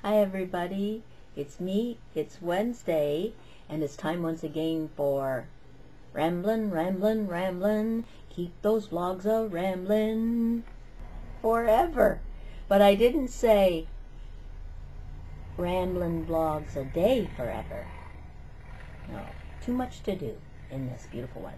Hi everybody, it's me, it's Wednesday, and it's time once again for Ramblin', Ramblin', Ramblin', keep those vlogs a-ramblin' forever. But I didn't say ramblin' vlogs a day forever. No, too much to do in this beautiful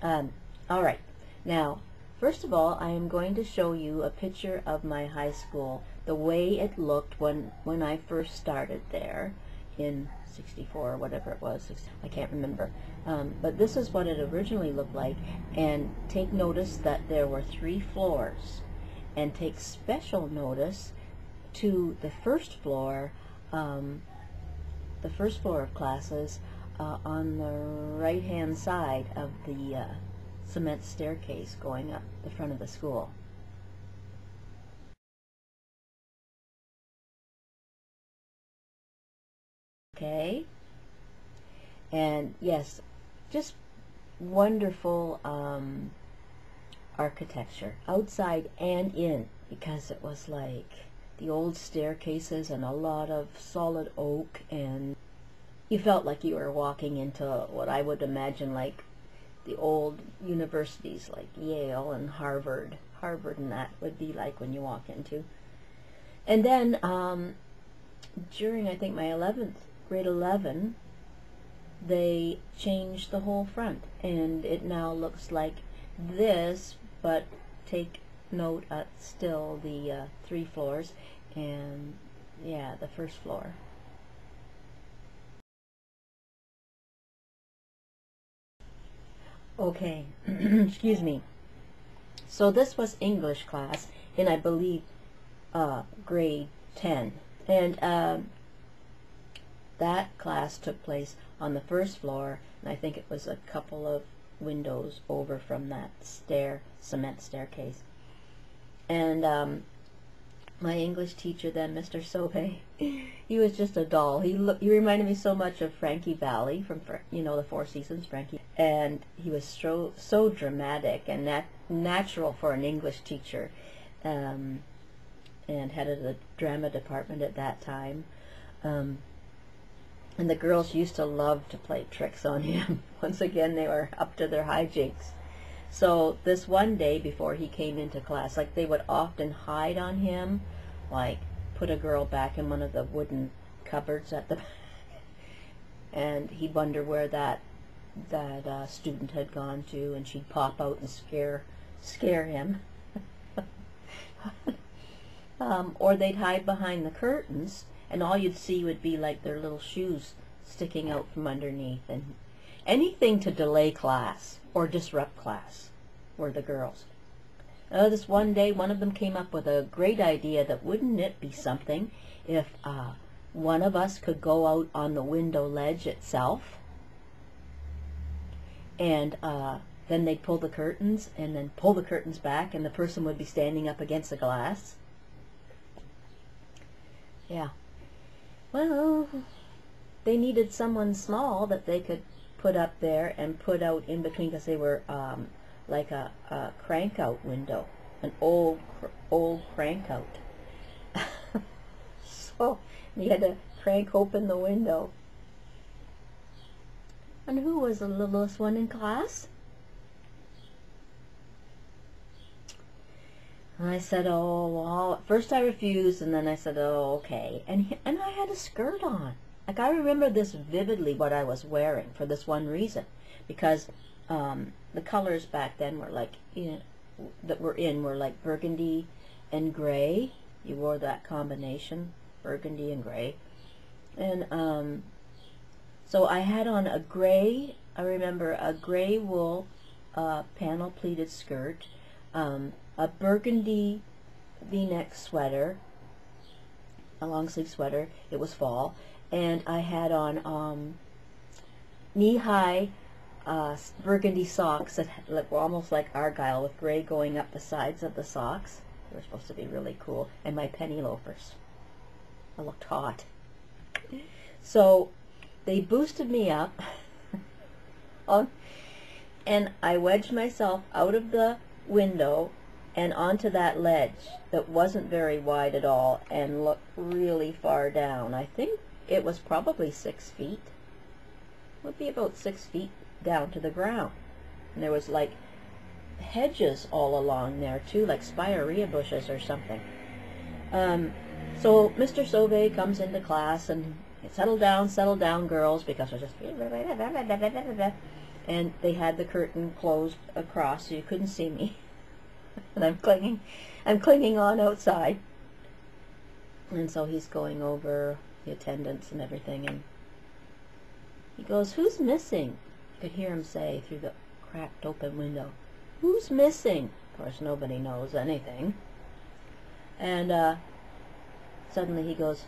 weather. Alright, now, first of all, I am going to show you a picture of my high school, the way it looked when I first started there in 64 or whatever it was. I can't remember. But this is what it originally looked like, and take notice that there were 3 floors. And take special notice to the first floor of classes on the right-hand side of the cement staircase going up the front of the school. Okay, and yes, just wonderful architecture outside and in, because it was like the old staircases and a lot of solid oak, and you felt like you were walking into what I would imagine like the old universities like Yale and Harvard and that would be like when you walk into. And then during I think my grade 11, they changed the whole front, and it now looks like this, but take note at still the 3 floors, and yeah, the first floor. Okay, excuse me. So this was English class in, I believe, grade 10, and that class took place on the first floor, and I think it was a couple of windows over from that cement staircase. And my English teacher then, Mr. Sobe, he was just a doll. He reminded me so much of Frankie Valli from, the Four Seasons, Frankie. And he was so dramatic and natural for an English teacher, and headed the drama department at that time. And the girls used to love to play tricks on him. Once again, they were up to their hijinks. So this one day before he came into class, like they would often hide on him, like put a girl back in one of the wooden cupboards at the back, and he'd wonder where that student had gone to, and she'd pop out and scare him. Or they'd hide behind the curtains, and all you'd see would be like their little shoes sticking out from underneath, and anything to delay class or disrupt class were the girls. This one day, one of them came up with a great idea that wouldn't it be something if one of us could go out on the window ledge itself, and then they'd pull the curtains and then pull the curtains back, and the person would be standing up against the glass. Yeah. Well, they needed someone small that they could put up there and put out in between, because they were like a crank out window, an old crank out. So you had to crank open the window. And who was the littlest one in class? And I said, oh, well, at first I refused, and then I said, oh, okay. And I had a skirt on. Like, I remember this vividly, what I was wearing, for this one reason. Because the colors back then were like, were like burgundy and gray. You wore that combination, burgundy and gray. And so I had on a gray, I remember a gray wool panel pleated skirt, a burgundy v-neck sweater, a long sleeve sweater. It was fall, and I had on knee-high burgundy socks that were almost like argyle, with gray going up the sides of the socks. They were supposed to be really cool, and my penny loafers. I looked hot. So they boosted me up, and I wedged myself out of the window and onto that ledge that wasn't very wide at all and looked really far down. I think it was probably 6 feet. Would be about 6 feet down to the ground. And there was like hedges all along there too, like spirea bushes or something. So Mr. Sauvé comes into class and settle down, girls, because we're just and they had the curtain closed across so you couldn't see me. And I'm clinging on outside. And so he's going over the attendance and everything, and he goes, "Who's missing?" I could hear him say through the cracked open window, "Who's missing?" Of course, nobody knows anything. And suddenly he goes,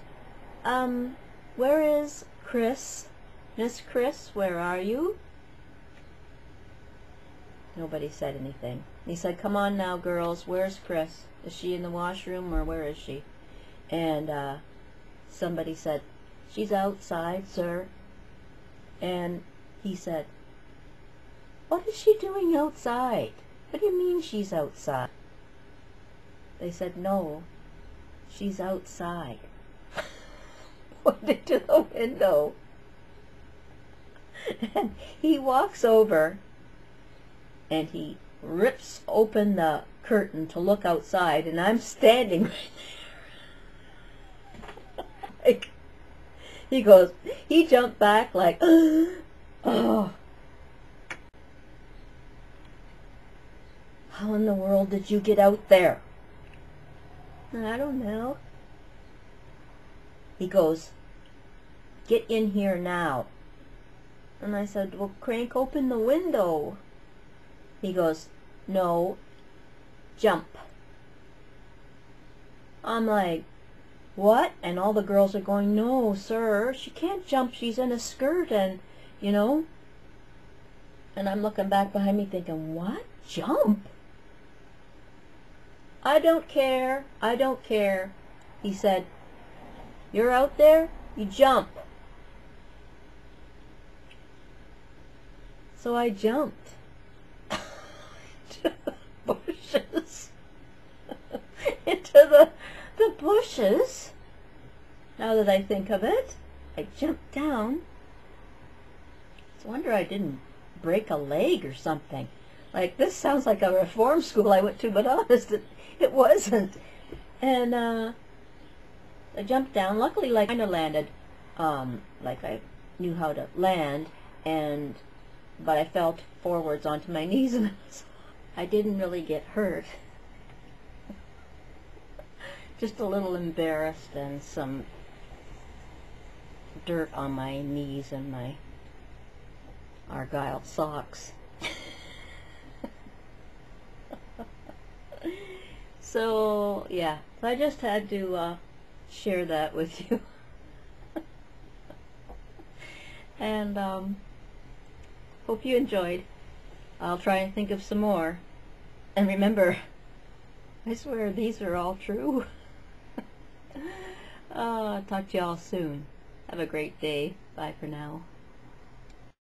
"Where is Chris? Miss Chris, where are you?" Nobody said anything. He said, "Come on now, girls, where's Chris? Is she in the washroom, or where is she?" And somebody said, "She's outside, sir." And he said, "What is she doing outside? What do you mean she's outside?" They said, "No, she's outside." Pointed to the window. And he walks over and he rips open the curtain to look outside, and I'm standing right there. Like, he jumped back like, oh. "How in the world did you get out there?" "I don't know." He goes, "Get in here now." And I said, "Well, crank open the window." He goes, "No, jump." I'm like, "What?" And all the girls are going, "No, sir, she can't jump. She's in a skirt and, you know." And I'm looking back behind me thinking, "What? Jump?" "I don't care. I don't care." He said, "You're out there, you jump." So I jumped. Into the bushes. Into the bushes. Now that I think of it, I jumped down. It's a wonder I didn't break a leg or something. Like, this sounds like a reform school I went to, but honest, it wasn't. And I jumped down. Luckily, like, I kind of landed, like I knew how to land, but I fell forwards onto my knees, and I didn't really get hurt. Just a little embarrassed and some dirt on my knees and my Argyle socks. So, yeah, I just had to share that with you. And hope you enjoyed. I'll try and think of some more. And remember, I swear these are all true. Talk to y'all soon. Have a great day. Bye for now.